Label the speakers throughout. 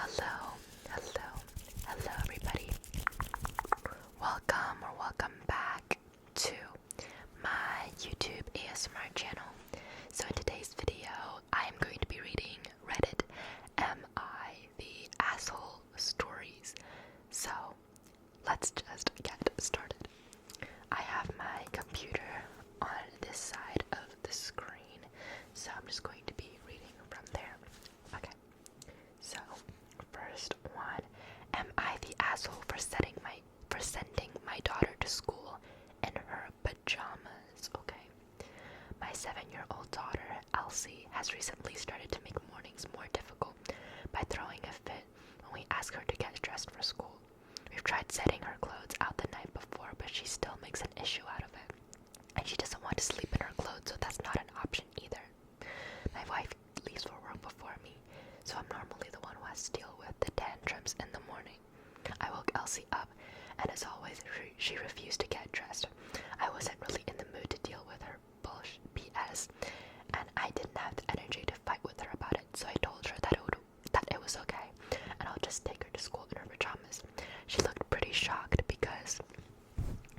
Speaker 1: Hello, hello, hello everybody. Welcome back to my YouTube ASMR channel. So in today's video, I am going to be reading Reddit Am I the Asshole stories. So let's just get started. I have my computer on this side of the screen, so I'm just going to be reading from there. Okay. So, first one, am I the asshole for sending my daughter to school in her pajamas? Okay. My 7-year-old daughter, Elsie, has recently started to make mornings more difficult by throwing a fit when we ask her to get dressed for school. We've tried setting her clothes out the night before, but she still makes an issue out of it. And she doesn't want to sleep in her clothes, so that's not an option either. My wife leaves for work before me, so I'm normally the one who has to deal with the tantrums in the morning. I woke Elsie up, and as always, she refused to get dressed. I wasn't really in the mood to deal with her bullshit BS, and I didn't have the energy to fight with her about it, so I told her that it was okay, and I'll just take her to school in her pajamas. She looked pretty shocked because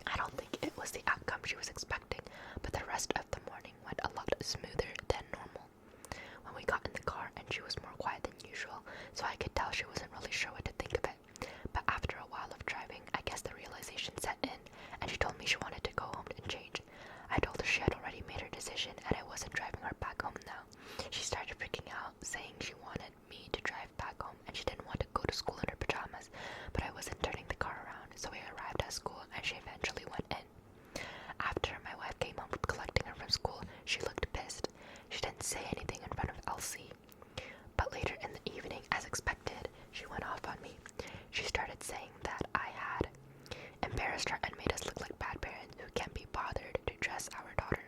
Speaker 1: I don't think it was the outcome she was expecting, but the rest of the morning went a lot smoother than normal. When we got in the car, and she was more quiet than usual, so I could tell she wasn't really sure what to think of it. But after a while of driving, I guess the realization set in, and she told me she wanted to go home and change. I told her she had already made her decision, and I wasn't driving her back home now. She started freaking out, saying she wanted me to drive back home, and she didn't want to go to school in her pajamas, but I wasn't turning the car around, so we arrived at school, and she eventually went in. After my wife came home from collecting her from school, she looked pissed. She didn't say anything in front of Elsie, but later in the evening, as expected, she went off on me. She started saying that I had embarrassed her and made us look like bad parents who can't be bothered to dress our daughter.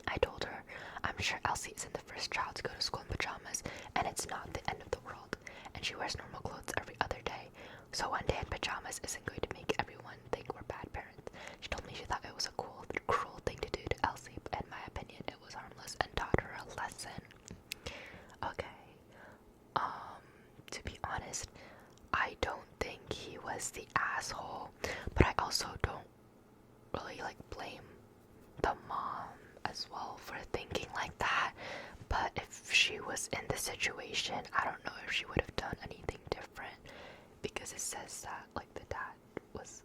Speaker 1: I told her I'm sure Elsie isn't the first child to go to school in pajamas, and it's not the end of the world, and she wears normal clothes every other day, so one day in pajamas isn't going to make everyone think we're bad parents. She told me she thought it was a cruel thing to do to Elsie, but in my opinion it was harmless and taught her a lesson. Okay, to be honest, I don't think he was the asshole, but I also don't really blame the mom as well for thinking like that. But if she was in the situation, I don't know if she would have done anything different, because it says that the dad was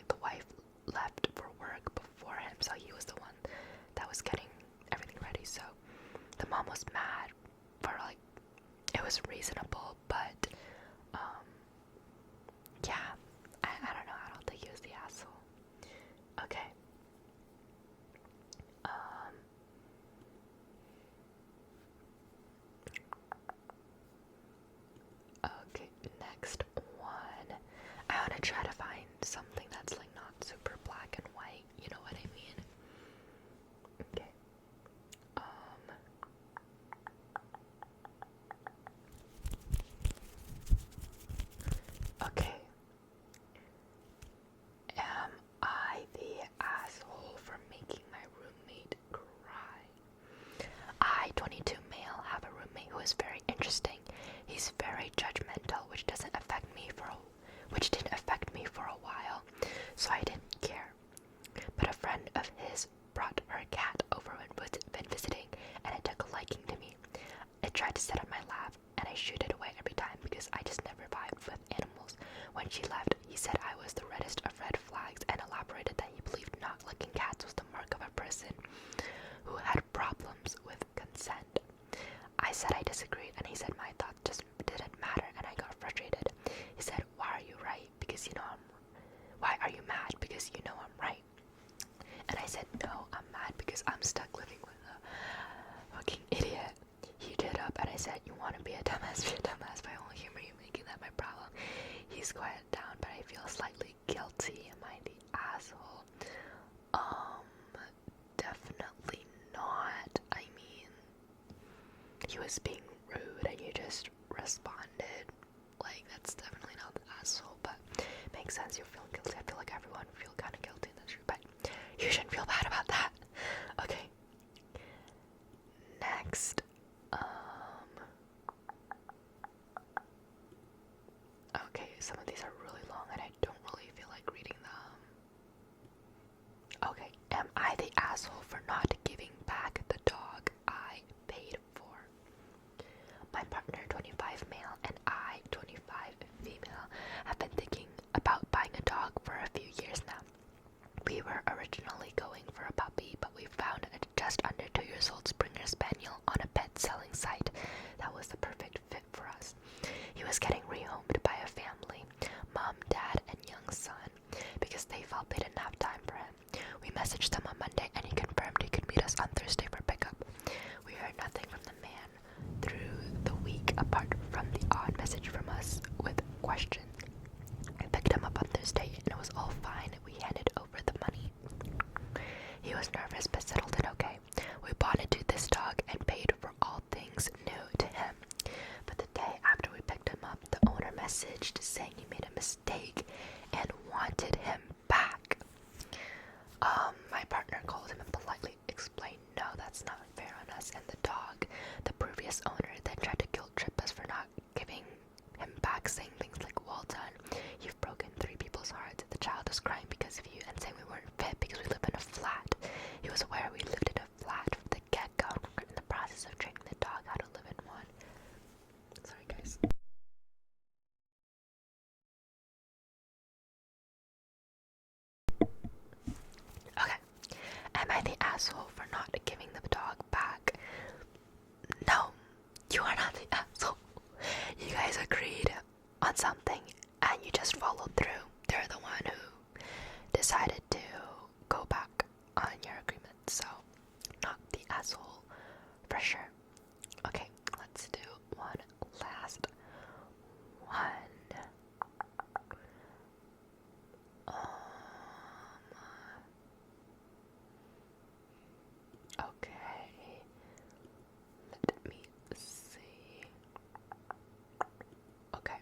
Speaker 1: the wife left for work before him, so he was the one that was getting everything ready. So the mom was mad for it was reasonable, but yeah, I don't know, I don't think he was the asshole. Okay. Okay, next one. I want to try to find something that's not super black and white, you know what I mean? Okay. Okay. Am I the asshole for making my roommate cry? I, 22 male, have a roommate who is very interesting. He's very judgmental, which didn't affect me for a while, so I didn't care. But a friend of his brought her cat over when been visiting, and it took a liking to me. It tried to sit on my lap, and I shooed it away every time because I just never vibed with animals. When she left, he said I was the reddest of red flags and elaborated that he believed not liking cats was the mark of a person who had problems with consent. I said I disagreed, and he said my thoughts just didn't matter, and I got frustrated. He said, why are you right? Why are you mad? Because you know I'm right. And I said, no, I'm mad because I'm stuck living with a fucking idiot. He did up, and I said, you want to be a dumbass, be a dumbass, but I won't humor you making that my problem. He's quieted down, but I feel slightly guilty. Am I the asshole? Definitely not. I mean, he was being rude and you just responded. That's definitely not the asshole, but makes sense. You're feeling guilty. I feel like everyone feel kind of guilty in this room, but you shouldn't feel bad about that. Okay. Next. Okay, some of these are really long and I don't really feel like reading them. Okay, am I the asshole for not giving back the dog I paid for? My partner, 25 male, and I, 25 female, have been thinking about buying a dog for a few years now. We were originally going for a puppy, but we found a just under 2 years old Springer Spaniel on a pet selling site that was the perfect fit for us. He was getting rehomed by a family, mom, dad, and young son, because they felt they didn't have time for him. We messaged them on Monday and he confirmed he could meet us on Thursday for pickup. We heard nothing from the man through the week apart from the odd message from us with questions. I picked him up on Thursday and it was all fine. We handed over the money. He was nervous but settled in okay. We bonded to this dog and paid for all things new to him. But the day after we picked him up, the owner messaged saying he made a mistake and wanted him back. My partner called him and politely explained, no, that's not fair on us and the dog. The previous owner then tried to guilt trip us for not giving him back, saying things like, well done, you've broken 3 people's hearts. The child was crying because of you and saying we weren't fit because we live in a flat. He was aware we lived in a flat from the get-go and we're in the process of training the dog how to live in one. Sorry guys. Okay. Am I the asshole for not giving the dog back? No, you are not the asshole. You guys agreed on something and you just followed through. They're the one who decided to go back on your agreement, so not the asshole for sure. Okay, let's do one last one. Okay, let me see. Okay,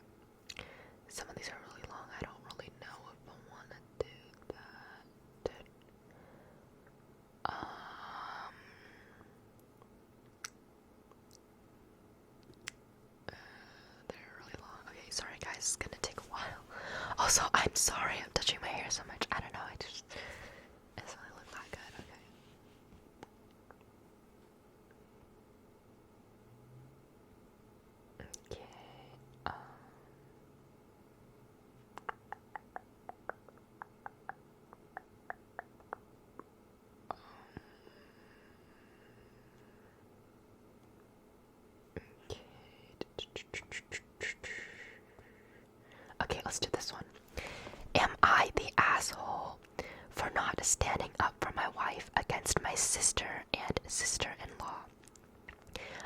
Speaker 1: some of these are really long. I don't really know if I want to do that. They're really long. Okay, sorry guys, it's gonna take a while. Also, I'm sorry I'm touching my hair so much. I don't know, it doesn't really look that good. Okay. Okay, let's do this one. Am I the asshole for not standing up for my wife against my sister and sister-in-law?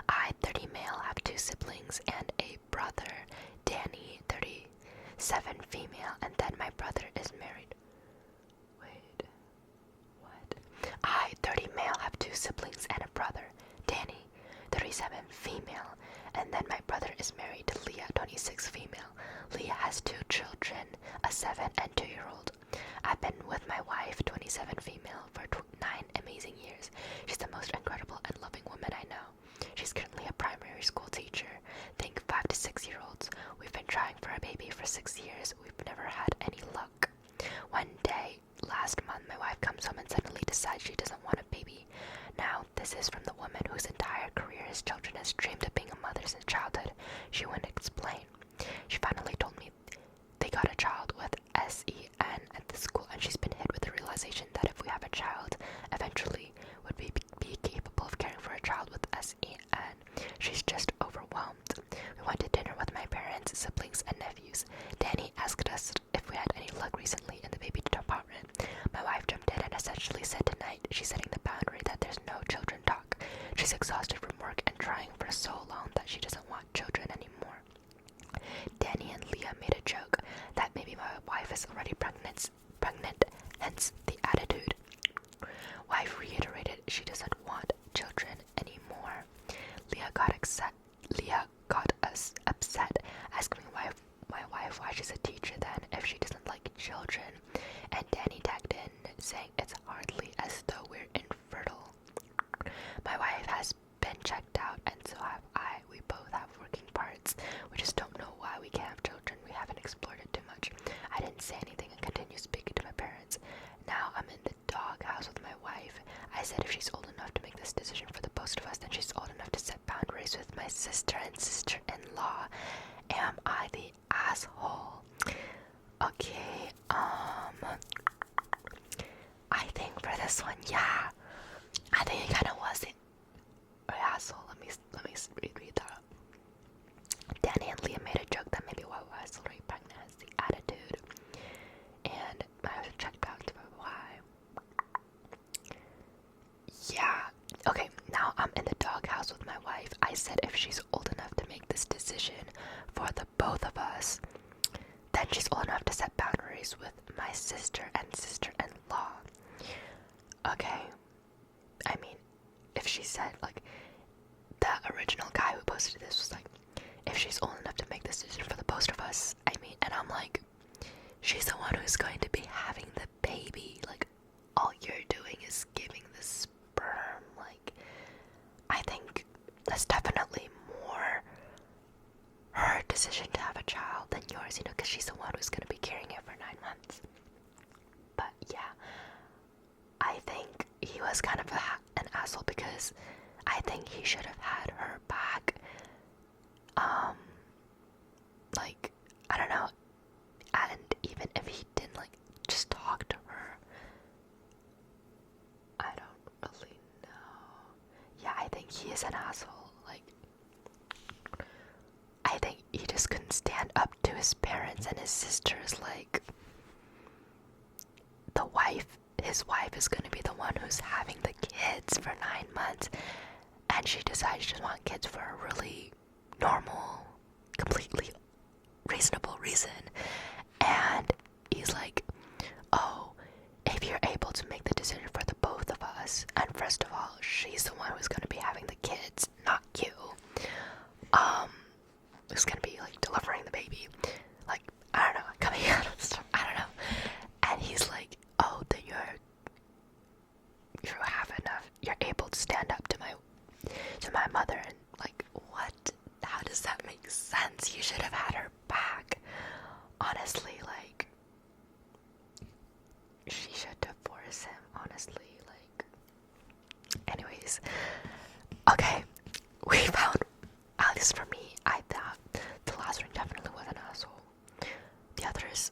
Speaker 1: I, 30 male, have 2 siblings and a brother. Danny, 37 female, and then my brother is married. Wait, what? I, 30 male, have 2 siblings and a brother. Danny, 37 female, and then my brother is married to Leah, 26 female. Leah has 2 children, a 7 and 2-year-old. I've been with my wife, 27 female, for 9 amazing years. She's the most incredible and loving woman I know. She's currently a primary school teacher. Think 5 to 6-year-olds. We've been trying for a baby for 6 years. We've never had any luck. One day, last month, my wife comes home and suddenly decides she doesn't want a baby. Now, this is from the woman whose entire career as children has dreamed of being a mother since childhood. She wouldn't explain. She finally told me they got a child with SEN at the school, and she's been hit with the realization that if we have a child, eventually would we be capable of caring for a child with SEN. She's just overwhelmed. We went to dinner with my parents, siblings, and nephews. Danny asked us if we had any luck recently in the baby department. My wife jumped in and essentially said tonight she's setting the boundary that there's no children talk. She's exhausted from work and trying for so long that she doesn't want children anymore. Danny and Leah made a joke that maybe my wife is already pregnant, hence the attitude. Wife reiterated she doesn't want children anymore. Leah got us upset, asking my wife why she's a teacher then if she doesn't like children, and Danny tagged in saying it's hardly as though we're infertile. My wife has been checked out and so have I. We both have working parts. We just don't know why we can't have children. We haven't Okay, I think for this one, yeah, I think it kind of was an asshole. Let me read that. Danny and Leah made a joke that maybe why was already pregnant is the attitude, and I have to check back to why. Yeah. Okay, now I'm in the doghouse with my wife. I said if she's old enough to make this decision for the both of us, then she's old enough to set boundaries with my sister and sister-in-law. Okay. I mean, if she said, like, the original guy who posted this was like, if she's old enough to make this decision for the both of us, I mean, and I'm like, she's the one who's going to be having the baby. Like, all you're doing is giving the sperm. Like, I think that's definitely more her decision to have a child than yours, you know, because she's the one who's going to be carrying it for 9 months. But yeah, I think he was kind of an asshole because I think he should have had her back. Like, I don't know, and even if he didn't, like, just talk to her, I don't really know. Yeah, I think he is an asshole. Like, I think he just couldn't stand up to his parents and his sisters. Like, his wife is going to be the one who's having the kids for 9 months, and she decides she doesn't want kids for a really normal, completely reasonable reason. And he's like, oh, if you're able to make the decision for the both of us, and first of all, she's the one who's going to be having the kids, not you, who's going to be, like, delivering the baby, like, I don't know, coming out of stuff, I don't know. And he's like, oh, then you have enough, you're able to stand up to my mother. And like, what? How does that make sense? You should have had her back. Honestly, like, she should divorce him, honestly. Like, anyways, okay, we found, at least for me, I thought the last one definitely was an asshole. The others,